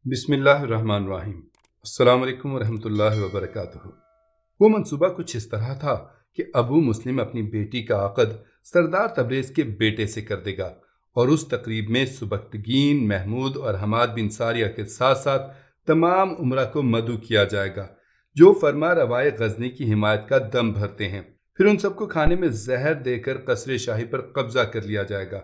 بسم اللہ الرحمن الرحیم۔ السلام علیکم ورحمۃ اللہ وبرکاتہ۔ وہ منصوبہ کچھ اس طرح تھا کہ ابو مسلم اپنی بیٹی کا عقد سردار تبریز کے بیٹے سے کر دے گا اور اس تقریب میں سبکتگین، محمود اور حماد بن ساریہ کے ساتھ ساتھ تمام امراء کو مدعو کیا جائے گا جو فرما روائے غزنی کی حمایت کا دم بھرتے ہیں۔ پھر ان سب کو کھانے میں زہر دے کر قصر شاہی پر قبضہ کر لیا جائے گا۔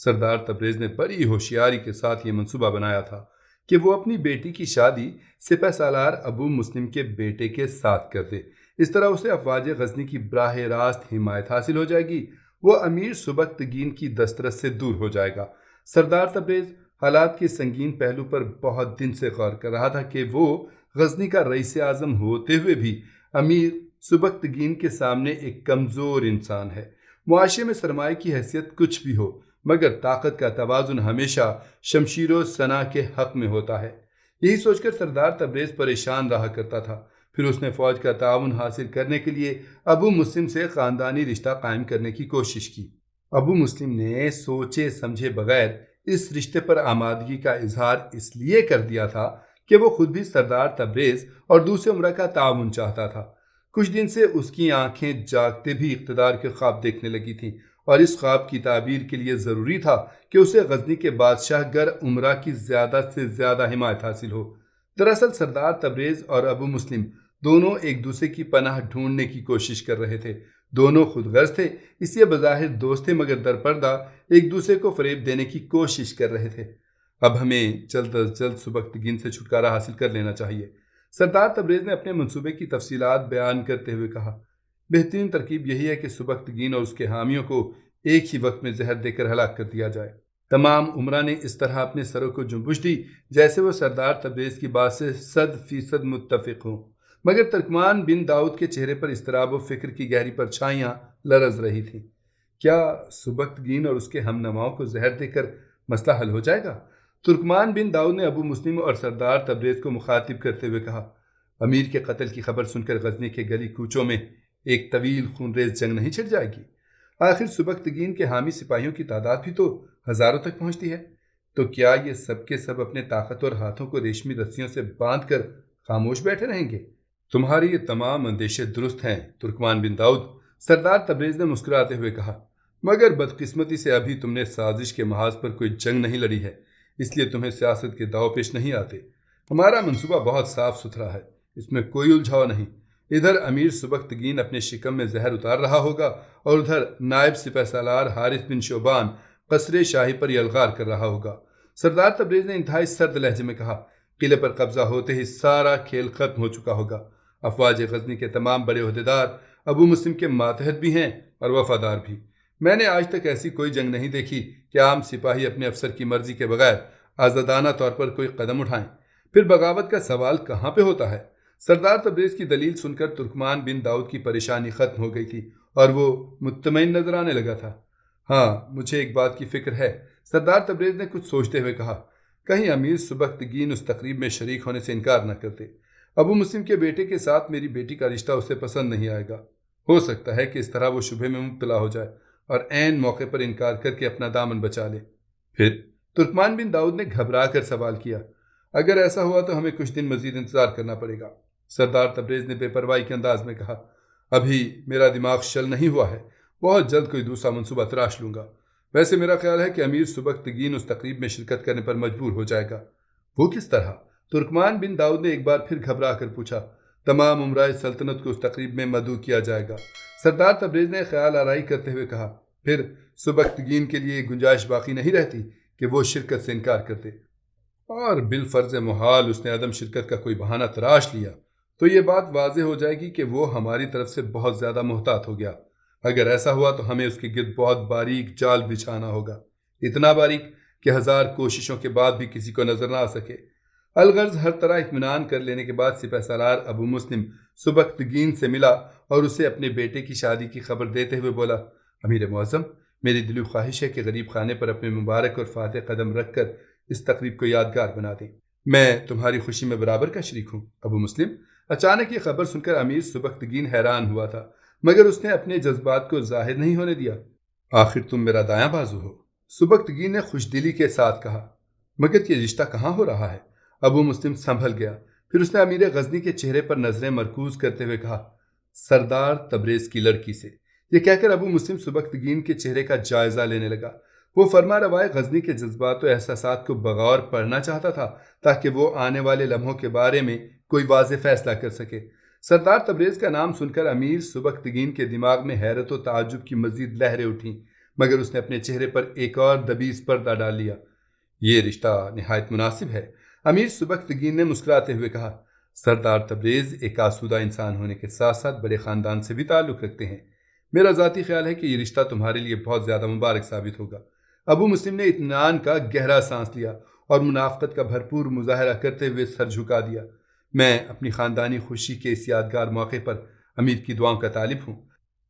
سردار تبریز نے بڑی ہوشیاری کے ساتھ یہ منصوبہ بنایا تھا کہ وہ اپنی بیٹی کی شادی سپہ سالار ابو مسلم کے بیٹے کے ساتھ کر دے۔ اس طرح اسے افواج غزنی کی براہ راست حمایت حاصل ہو جائے گی۔ وہ امیر سبکتگین کی دسترس سے دور ہو جائے گا۔ سردار تبریز حالات کے سنگین پہلو پر بہت دن سے غور کر رہا تھا کہ وہ غزنی کا رئیس اعظم ہوتے ہوئے بھی امیر سبکتگین کے سامنے ایک کمزور انسان ہے۔ معاشرے میں سرمایہ کی حیثیت کچھ بھی ہو، مگر طاقت کا توازن ہمیشہ شمشیر و سنا کے حق میں ہوتا ہے۔ یہی سوچ کر سردار تبریز پریشان رہا کرتا تھا۔ پھر اس نے فوج کا تعاون حاصل کرنے کے لیے ابو مسلم سے خاندانی رشتہ قائم کرنے کی کوشش کی۔ ابو مسلم نے سوچے سمجھے بغیر اس رشتے پر آمادگی کا اظہار اس لیے کر دیا تھا کہ وہ خود بھی سردار تبریز اور دوسرے امراء کا تعاون چاہتا تھا۔ کچھ دن سے اس کی آنکھیں جاگتے بھی اقتدار کے خواب دیکھنے لگی تھیں، اور اس خواب کی تعبیر کے لیے ضروری تھا کہ اسے غزنی کے بادشاہ گر امراء کی زیادہ سے زیادہ حمایت حاصل ہو۔ دراصل سردار تبریز اور ابو مسلم دونوں ایک دوسرے کی پناہ ڈھونڈنے کی کوشش کر رہے تھے۔ دونوں خود غرض تھے، اس لیے بظاہر دوست تھے، مگر در پردہ ایک دوسرے کو فریب دینے کی کوشش کر رہے تھے۔ اب ہمیں جلد از جلد سبکتگین سے چھٹکارا حاصل کر لینا چاہیے، سردار تبریز نے اپنے منصوبے کی تفصیلات بیان کرتے ہوئے کہا۔ بہترین ترکیب یہی ہے کہ سبکتگین اور اس کے حامیوں کو ایک ہی وقت میں زہر دے کر ہلاک کر دیا جائے۔ تمام امراء نے اس طرح اپنے سروں کو جنبش دی جیسے وہ سردار تبریز کی بات سے 100% متفق ہوں، مگر ترکمان بن داؤد کے چہرے پر اضطراب و فکر کی گہری پرچھائیاں لرز رہی تھیں۔ کیا سبکتگین اور اس کے ہم نواؤں کو زہر دے کر مسئلہ حل ہو جائے گا؟ ترکمان بن داؤد نے ابو مسلم اور سردار تبریز کو مخاطب کرتے ہوئے کہا۔ امیر کے قتل کی خبر سن کر غزنی کے گلی کوچوں میں ایک طویل خونریز جنگ نہیں چھڑ جائے گی؟ آخر سبکتگین کے حامی سپاہیوں کی تعداد بھی تو ہزاروں تک پہنچتی ہے۔ تو کیا یہ سب کے سب اپنے طاقتور ہاتھوں کو ریشمی رسیوں سے باندھ کر خاموش بیٹھے رہیں گے؟ تمہاری یہ تمام اندیشے درست ہیں ترکمان بن داؤد، سردار تبریز نے مسکراتے ہوئے کہا، مگر بدقسمتی سے ابھی تم نے سازش کے محاذ پر کوئی جنگ نہیں لڑی ہے، اس لیے تمہیں سیاست کے داؤ پیش نہیں آتے۔ ہمارا منصوبہ بہت صاف ستھرا ہے، اس میں کوئی الجھاؤ نہیں۔ ادھر امیر سبکتگین اپنے شکم میں زہر اتار رہا ہوگا اور ادھر نائب سپہ سالار حارث بن شعبان قصر شاہی پر یلغار کر رہا ہوگا۔ سردار تبریز نے انتہائی سرد لہجے میں کہا، قلعے پر قبضہ ہوتے ہی سارا کھیل ختم ہو چکا ہوگا۔ افواج غزنی کے تمام بڑے عہدیدار ابو مسلم کے ماتحت بھی ہیں اور وفادار بھی۔ میں نے آج تک ایسی کوئی جنگ نہیں دیکھی کہ عام سپاہی اپنے افسر کی مرضی کے بغیر آزادانہ طور پر کوئی قدم اٹھائیں۔ پھر بغاوت کا سوال کہاں پہ ہوتا ہے؟ سردار تبریز کی دلیل سن کر ترکمان بن داؤد کی پریشانی ختم ہو گئی تھی اور وہ مطمئن نظر آنے لگا تھا۔ ہاں، مجھے ایک بات کی فکر ہے، سردار تبریز نے کچھ سوچتے ہوئے کہا، کہیں امیر سبکتگین اس تقریب میں شریک ہونے سے انکار نہ کرتے۔ ابو مسلم کے بیٹے کے ساتھ میری بیٹی کا رشتہ اسے پسند نہیں آئے گا۔ ہو سکتا ہے کہ اس طرح وہ شبہ میں مبتلا ہو جائے اور عین موقع پر انکار کر کے اپنا دامن بچا لے۔ پھر ترکمان بن داؤد نے گھبرا کر سوال کیا، اگر ایسا ہوا تو ہمیں کچھ دن مزید انتظار کرنا پڑے گا۔ سردار تبریز نے بے پرواہی کے انداز میں کہا، ابھی میرا دماغ شل نہیں ہوا ہے، بہت جلد کوئی دوسرا منصوبہ تراش لوں گا۔ ویسے میرا خیال ہے کہ امیر سبکتگین اس تقریب میں شرکت کرنے پر مجبور ہو جائے گا۔ وہ کس طرح؟ ترکمان بن داؤد نے ایک بار پھر گھبرا کر پوچھا۔ تمام امرائے سلطنت کو اس تقریب میں مدعو کیا جائے گا۔ سردار تبریز نے خیال آرائی کرتے ہوئے کہا، پھر سبکتگین کے لیے گنجائش باقی نہیں رہتی کہ وہ شرکت سے انکار کر دے، اور بالفرض محال اس نے عدم شرکت کا کوئی بہانہ تراش لیا تو یہ بات واضح ہو جائے گی کہ وہ ہماری طرف سے بہت زیادہ محتاط ہو گیا۔ اگر ایسا ہوا تو ہمیں اس کے گرد بہت باریک جال بچھانا ہوگا، اتنا باریک کہ 1000 کوششوں کے بعد بھی کسی کو نظر نہ آ سکے۔ الغرض ہر طرح اطمینان کر لینے کے بعد سپہ سالار ابو مسلم سبکتگین سے ملا اور اسے اپنے بیٹے کی شادی کی خبر دیتے ہوئے بولا، امیر معظم، میری دلی خواہش ہے کہ غریب خانے پر اپنے مبارک اور فاتح قدم رکھ کر اس تقریب کو یادگار بنا دیں۔ میں تمہاری خوشی میں برابر کا شریک ہوں ابو مسلم۔ اچانک یہ خبر سن کر امیر سبکتگین حیران ہوا تھا، مگر اس نے اپنے جذبات کو ظاہر نہیں ہونے دیا۔ آخر تم میرا دایاں بازو ہو، سبکتگین نے خوش دلی کے ساتھ کہا، مگر یہ رشتہ کہاں ہو رہا ہے؟ ابو مسلم سنبھل گیا، پھر اس نے امیر غزنی کے چہرے پر نظریں مرکوز کرتے ہوئے کہا، سردار تبریز کی لڑکی سے۔ یہ کہہ کر ابو مسلم سبکتگین کے چہرے کا جائزہ لینے لگا۔ وہ فرما روائے غزنی کے جذبات و احساسات کو بغور پڑھنا چاہتا تھا تاکہ وہ آنے والے لمحوں کے بارے میں کوئی واضح فیصلہ کر سکے۔ سردار تبریز کا نام سن کر امیر سبکتگین کے دماغ میں حیرت و تعجب کی مزید لہریں اٹھیں، مگر اس نے اپنے چہرے پر ایک اور دبیز پردہ ڈال لیا۔ یہ رشتہ نہایت مناسب ہے، امیر سبکتگین نے مسکراتے ہوئے کہا۔ سردار تبریز ایک آسودہ انسان ہونے کے ساتھ ساتھ بڑے خاندان سے بھی تعلق رکھتے ہیں۔ میرا ذاتی خیال ہے کہ یہ رشتہ تمہارے لیے بہت زیادہ مبارک ثابت ہوگا۔ ابو مسلم نے اطمینان کا گہرا سانس لیا اور منافقت کا بھرپور مظاہرہ کرتے ہوئے سر جھکا دیا۔ میں اپنی خاندانی خوشی کے اس یادگار موقع پر امیر کی دعاؤں کا طالب ہوں۔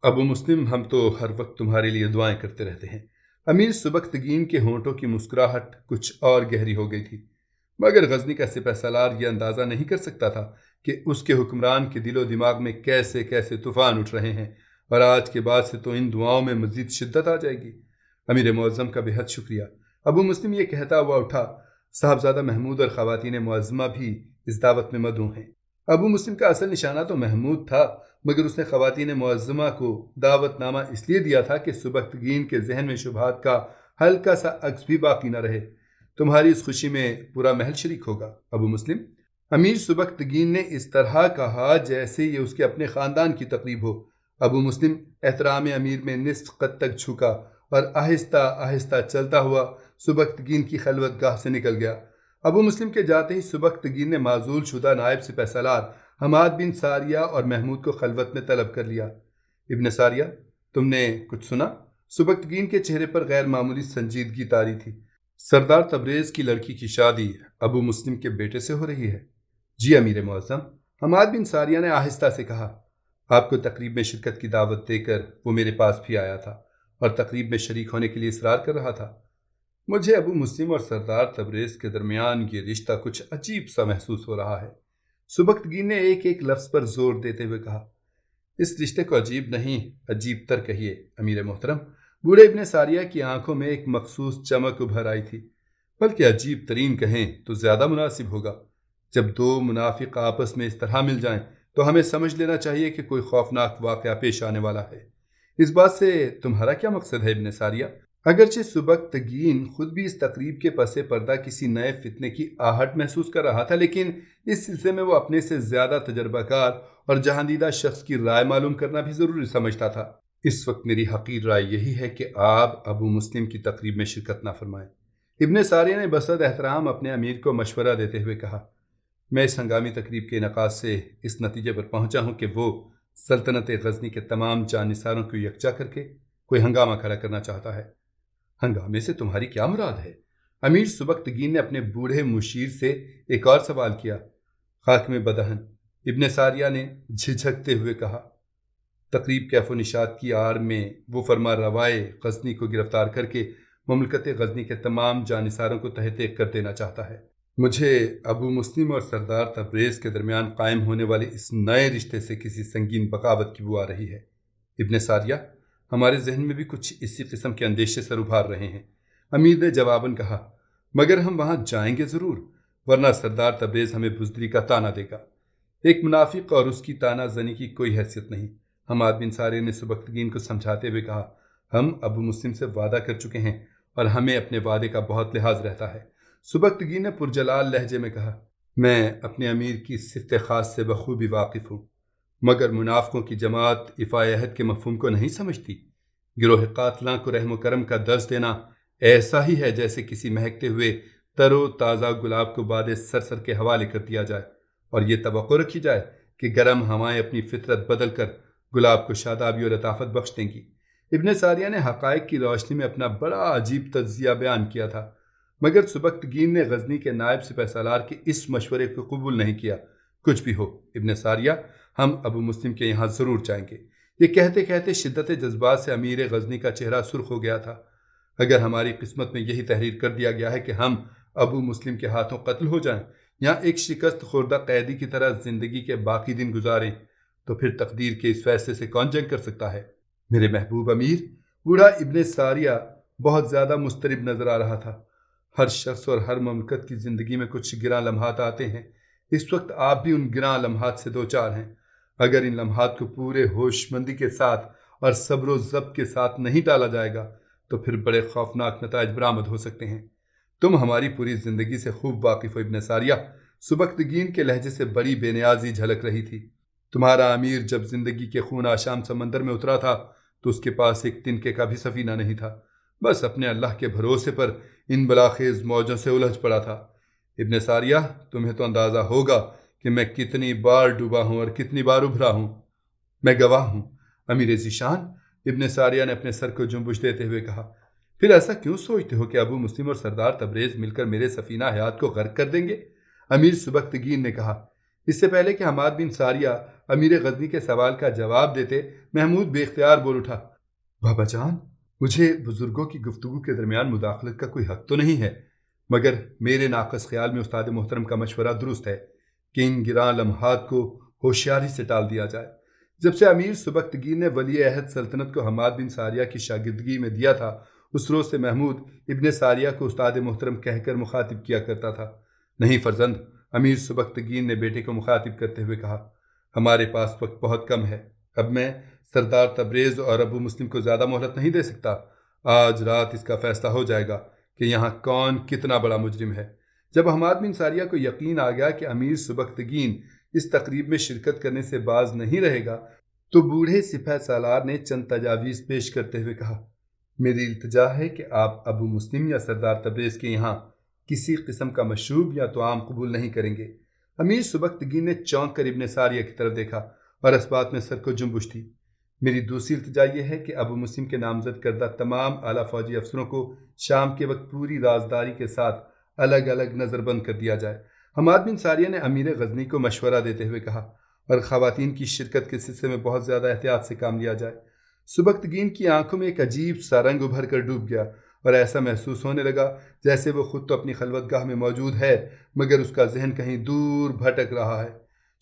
ابو مسلم، ہم تو ہر وقت تمہارے لیے دعائیں کرتے رہتے ہیں۔ امیر سبکتگین کے ہونٹوں کی مسکراہٹ کچھ اور گہری ہو گئی تھی، مگر غزنی کا سپہ سالار یہ اندازہ نہیں کر سکتا تھا کہ اس کے حکمران کے دل و دماغ میں کیسے کیسے طوفان اٹھ رہے ہیں، اور آج کے بعد سے تو ان دعاؤں میں مزید شدت آ جائے گی۔ امیر معظم کا بہت شکریہ۔ ابو مسلم یہ کہتا ہوا اٹھا۔ صاحبزادہ محمود اور خواتین معظمہ بھی اس دعوت میں مدعو ہیں۔ ابو مسلم کا اصل نشانہ تو محمود تھا، مگر اس نے خواتین معظمہ کو دعوت نامہ اس لیے دیا تھا کہ سبکتگین کے ذہن میں شبہات کا ہلکا سا عکس بھی باقی نہ رہے۔ تمہاری اس خوشی میں پورا محل شریک ہوگا ابو مسلم۔ امیر سبکتگین نے اس طرح کہا جیسے یہ اس کے اپنے خاندان کی تقریب ہو۔ ابو مسلم احترام امیر میں نصف قد تک جھکا اور آہستہ آہستہ چلتا ہوا سبکتگین کی خلوت گاہ سے نکل گیا۔ ابو مسلم کے جاتے ہی سبکتگین نے معزول شدہ نائب سپہ سالار حماد بن ساریہ اور محمود کو خلوت میں طلب کر لیا۔ ابن ساریہ، تم نے کچھ سنا؟ سبکتگین کے چہرے پر غیر معمولی سنجیدگی طاری تھی۔ سردار تبریز کی لڑکی کی شادی ابو مسلم کے بیٹے سے ہو رہی ہے؟ جی امیر معظم، حماد بن ساریہ نے آہستہ سے کہا۔ آپ کو تقریب میں شرکت کی دعوت دے کر وہ میرے پاس بھی آیا تھا اور تقریب میں شریک ہونے کے لیے اصرار کر رہا تھا۔ مجھے ابو مسلم اور سردار تبریز کے درمیان یہ رشتہ کچھ عجیب سا محسوس ہو رہا ہے۔ سبکتگین نے ایک ایک لفظ پر زور دیتے ہوئے کہا۔ اس رشتے کو عجیب نہیں، عجیب تر کہیے امیر محترم۔ بوڑھے ابن ساریہ کی آنکھوں میں ایک مخصوص چمک ابھر آئی تھی۔ بلکہ عجیب ترین کہیں تو زیادہ مناسب ہوگا۔ جب دو منافق آپس میں اس طرح مل جائیں تو ہمیں سمجھ لینا چاہیے کہ کوئی خوفناک واقعہ پیش آنے والا ہے۔ اس بات سے تمہارا کیا مقصد ہے ابن ساریہ؟ اگرچہ سبکتگین خود بھی اس تقریب کے پس پردہ کسی نئے فتنے کی آہٹ محسوس کر رہا تھا، لیکن اس سلسلے میں وہ اپنے سے زیادہ تجربہ کار اور جہاندیدہ شخص کی رائے معلوم کرنا بھی ضروری سمجھتا تھا۔ اس وقت میری حقیر رائے یہی ہے کہ آپ ابو مسلم کی تقریب میں شرکت نہ فرمائیں۔ ابن ساریہ نے بصد احترام اپنے امیر کو مشورہ دیتے ہوئے کہا۔ میں اس ہنگامی تقریب کے انعقاد سے اس نتیجے پر پہنچا ہوں کہ وہ سلطنت غزنی کے تمام جانثاروں کو یکجا کر کے کوئی ہنگامہ کھڑا کرنا چاہتا ہے۔ ہنگامے سے تمہاری کیا مراد ہے؟ امیر سبکتگین نے اپنے بوڑھے مشیر سے ایک اور سوال کیا۔ خاک میں بدہن، ابن ساریہ نے جھجکتے ہوئے کہا۔ تقریب کیف و نشاط کی آڑ میں وہ فرما روائے غزنی کو گرفتار کر کے مملکت غزنی کے تمام جانثاروں کو تحت ایک کر دینا چاہتا ہے۔ مجھے ابو مسلم اور سردار تبریز کے درمیان قائم ہونے والے اس نئے رشتے سے کسی سنگین بغاوت کی بو آ رہی ہے۔ ابن ساریہ، ہمارے ذہن میں بھی کچھ اسی قسم کے اندیشے سر ابھار رہے ہیں، امیر نے جواباً کہا، مگر ہم وہاں جائیں گے ضرور، ورنہ سردار تبریز ہمیں بزدلی کا تانا دے گا۔ ایک منافق اور اس کی تانا زنی کی کوئی حیثیت نہیں۔ حماد بن ساریہ نے سبکتگین کو سمجھاتے ہوئے کہا، ہم ابو مسلم سے وعدہ کر چکے ہیں اور ہمیں اپنے وعدے کا بہت لحاظ رہتا ہے۔ سبکتگین نے پرجلال لہجے میں کہا، میں اپنے امیر کی صفت خاص سے بخوبی واقف ہوں، مگر منافقوں کی جماعت افائے عہد کے مفہوم کو نہیں سمجھتی۔ گروہ قاتلاں کو رحم و کرم کا درس دینا ایسا ہی ہے جیسے کسی مہکتے ہوئے تر و تازہ گلاب کو باد سرسر کے حوالے کر دیا جائے اور یہ توقع رکھی جائے کہ گرم ہوائیں اپنی فطرت بدل کر گلاب کو شادابی اور لطافت بخش دیں گی۔ ابن ساریہ نے حقائق کی روشنی میں اپنا بڑا عجیب تجزیہ بیان کیا تھا، مگر سبکتگین نے غزنی کے نائب سپہ سالار کے اس مشورے کو قبول نہیں کیا۔ کچھ بھی ہو ابن ساریہ، ہم ابو مسلم کے یہاں ضرور جائیں گے۔ یہ کہتے کہتے شدت جذبات سے امیر غزنی کا چہرہ سرخ ہو گیا تھا۔ اگر ہماری قسمت میں یہی تحریر کر دیا گیا ہے کہ ہم ابو مسلم کے ہاتھوں قتل ہو جائیں یا ایک شکست خوردہ قیدی کی طرح زندگی کے باقی دن گزاریں، تو پھر تقدیر کے اس فیصلے سے کون جنگ کر سکتا ہے؟ میرے محبوب امیر، بوڑھا ابن ساریہ بہت زیادہ مضطرب نظر آ رہا تھا۔ ہر شخص اور ہر مملکت کی زندگی میں کچھ گراں لمحات آتے ہیں۔ اس وقت آپ بھی ان گراں لمحات سے دوچار ہیں۔ اگر ان لمحات کو پورے ہوش مندی کے ساتھ اور صبر و ضبط کے ساتھ نہیں ٹالا جائے گا تو پھر بڑے خوفناک نتائج برآمد ہو سکتے ہیں۔ تم ہماری پوری زندگی سے خوب واقف ہو ابن ساریہ، سبکتگین کے لہجے سے بڑی بے نیازی جھلک رہی تھی۔ تمہارا امیر جب زندگی کے خون آشام سمندر میں اترا تھا تو اس کے پاس ایک تنکے کا بھی سفینہ نہیں تھا، بس اپنے اللہ کے بھروسے پر ان بلاخیز موجوں سے الجھ پڑا تھا۔ ابن ساریہ، تمہیں تو اندازہ ہوگا کہ میں کتنی بار ڈوبا ہوں اور کتنی بار ابھرا ہوں۔ میں گواہ ہوں۔ امیر ذیشان، ابن ساریہ نے اپنے سر کو جنبش دیتے ہوئے کہا، پھر ایسا کیوں سوچتے ہو کہ ابو مسلم اور سردار تبریز مل کر میرے سفینہ حیات کو غرق کر دیں گے؟ امیر سبکتگین نے کہا۔ اس سے پہلے کہ حماد بن ساریہ امیر غزنی کے سوال کا جواب دیتے، محمود بے اختیار بول اٹھا، بابا جان، مجھے بزرگوں کی گفتگو کے درمیان مداخلت کا کوئی حق تو نہیں ہے، مگر میرے ناقص خیال میں استاد محترم کا مشورہ درست ہے کہ ان گراں لمحات کو ہوشیاری سے ٹال دیا جائے۔ جب سے امیر سبکتگین نے ولی عہد سلطنت کو حماد بن ساریہ کی شاگردگی میں دیا تھا، اس روز سے محمود ابن ساریہ کو استاد محترم کہہ کر مخاطب کیا کرتا تھا۔ نہیں فرزند، امیر سبکتگین نے بیٹے کو مخاطب کرتے ہوئے کہا، ہمارے پاس وقت بہت کم ہے، اب میں سردار تبریز اور ابو مسلم کو زیادہ مہلت نہیں دے سکتا۔ آج رات اس کا فیصلہ ہو جائے گا کہ یہاں کون کتنا بڑا مجرم ہے۔ جب حماد بن ساریہ کو یقین آ گیا کہ امیر سبکتگین اس تقریب میں شرکت کرنے سے باز نہیں رہے گا تو بوڑھے سپہ سالار نے چند تجاویز پیش کرتے ہوئے کہا، میری التجا ہے کہ آپ ابو مسلم یا سردار تبریز کے یہاں کسی قسم کا مشروب یا طعام قبول نہیں کریں گے۔ امیر سبکتگین نے چونک کر ابن ساریہ کی طرف دیکھا اور اس بات میں سر کو جنبش تھی۔ میری دوسری التجا یہ ہے کہ ابو مسلم کے نامزد کردہ تمام اعلیٰ فوجی افسروں کو شام کے وقت پوری رازداری کے ساتھ الگ الگ نظر بند کر دیا جائے۔ حماد بن ساریہ نے امیر غزنی کو مشورہ دیتے ہوئے کہا، اور خواتین کی شرکت کے سلسلے میں بہت زیادہ احتیاط سے کام لیا جائے۔ سبکتگین کی آنکھوں میں ایک عجیب سا رنگ ابھر کر ڈوب گیا اور ایسا محسوس ہونے لگا جیسے وہ خود تو اپنی خلوت گاہ میں موجود ہے مگر اس کا ذہن کہیں دور بھٹک رہا ہے۔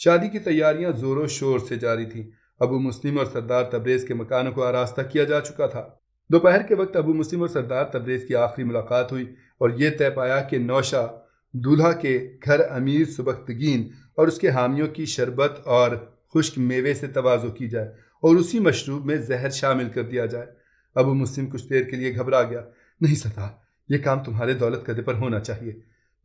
شادی کی تیاریاں زور و شور سے جاری تھیں۔ ابو مسلم اور سردار تبریز کے مکانوں کو آراستہ کیا جا چکا تھا۔ دوپہر کے وقت ابو مسلم اور سردار تبریز کی آخری ملاقات ہوئی اور یہ طے پایا کہ نوشہ دولہا کے گھر امیر سبکتگین اور اس کے حامیوں کی شربت اور خشک میوے سے تواضع کی جائے اور اسی مشروب میں زہر شامل کر دیا جائے۔ ابو مسلم کچھ دیر کے لیے گھبرا گیا۔ نہیں سردار، یہ کام تمہارے دولت قدے پر ہونا چاہیے۔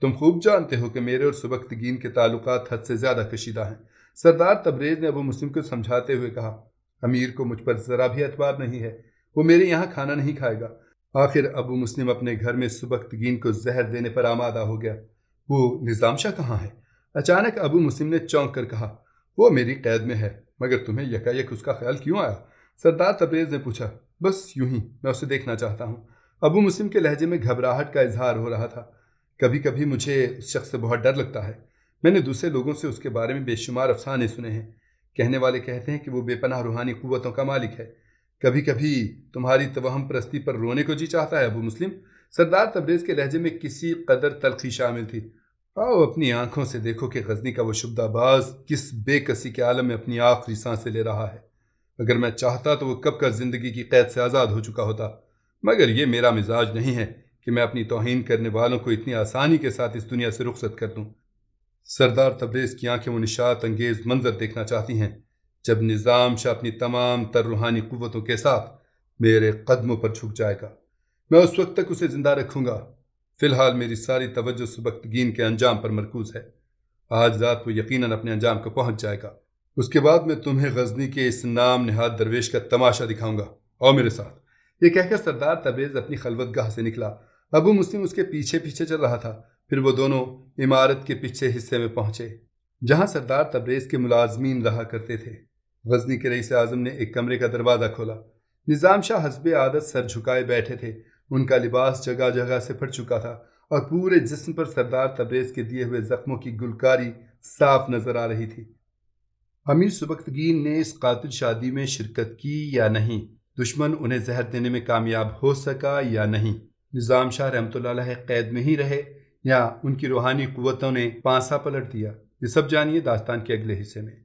تم خوب جانتے ہو کہ میرے اور سبکتگین کے تعلقات حد سے زیادہ کشیدہ ہیں۔ سردار تبریز نے ابو مسلم کو سمجھاتے ہوئے کہا، امیر کو مجھ پر ذرا بھی اعتبار نہیں ہے، وہ میرے یہاں کھانا نہیں کھائے گا۔ آخر ابو مسلم اپنے گھر میں سبکتگین کو زہر دینے پر آمادہ ہو گیا۔ وہ نظام شاہ کہاں ہے؟ اچانک ابو مسلم نے چونک کر کہا، وہ میری قید میں ہے، مگر تمہیں یکایک اس کا خیال کیوں آیا؟ سردار تبریز نے پوچھا۔ بس یوں ہی، میں اسے دیکھنا چاہتا ہوں۔ ابو مسلم کے لہجے میں گھبراہٹ کا اظہار ہو رہا تھا۔ کبھی کبھی مجھے اس شخص سے بہت ڈر لگتا ہے۔ میں نے دوسرے لوگوں سے اس کے بارے میں بے شمار افسانے سنے ہیں۔ کہنے والے کہتے ہیں کہ وہ بے پناہ روحانی قوتوں کا مالک ہے۔ کبھی کبھی تمہاری توہم پرستی پر رونے کو جی چاہتا ہے ابو مسلم۔ سردار تبریز کے لہجے میں کسی قدر تلخی شامل تھی۔ آؤ اپنی آنکھوں سے دیکھو کہ غزنی کا وہ شبدہ باز کس بے کسی کے عالم میں اپنی آخری سانسیں لے رہا ہے۔ اگر میں چاہتا تو وہ کب کا زندگی کی قید سے آزاد ہو چکا ہوتا، مگر یہ میرا مزاج نہیں ہے کہ میں اپنی توہین کرنے والوں کو اتنی آسانی کے ساتھ اس دنیا سے رخصت کر دوں۔ سردار تبریز کی آنکھیں وہ نشاط انگیز منظر دیکھنا چاہتی ہیں جب نظام شاہ اپنی تمام تر روحانی قوتوں کے ساتھ میرے قدموں پر جھک جائے گا۔ میں اس وقت تک اسے زندہ رکھوں گا۔ فی الحال میری ساری توجہ سبکتگین کے انجام پر مرکوز ہے۔ آج رات وہ یقیناً اپنے انجام کو پہنچ جائے گا۔ اس کے بعد میں تمہیں غزنی کے اس نام نہاد درویش کا تماشا دکھاؤں گا، اور میرے ساتھ۔ یہ کہہ کر سردار تبریز اپنی خلوت گاہ سے نکلا۔ ابو مسلم اس کے پیچھے پیچھے چل رہا تھا۔ پھر وہ دونوں عمارت کے پچھلے حصے میں پہنچے جہاں سردار تبریز کے ملازمین رہا کرتے تھے۔ غزنی کے رئیس اعظم نے ایک کمرے کا دروازہ کھولا۔ نظام شاہ حسب عادت سر جھکائے بیٹھے تھے۔ ان کا لباس جگہ جگہ سے پھٹ چکا تھا اور پورے جسم پر سردار تبریز کے دیے ہوئے زخموں کی گلکاری صاف نظر آ رہی تھی۔ امیر سبکتگین نے اس قاتل شادی میں شرکت کی یا نہیں؟ دشمن انہیں زہر دینے میں کامیاب ہو سکا یا نہیں؟ نظام شاہ رحمۃ اللہ علیہ قید میں ہی رہے یا ان کی روحانی قوتوں نے پانسا پلٹ دیا؟ یہ سب جانیے داستان کے اگلے حصے میں۔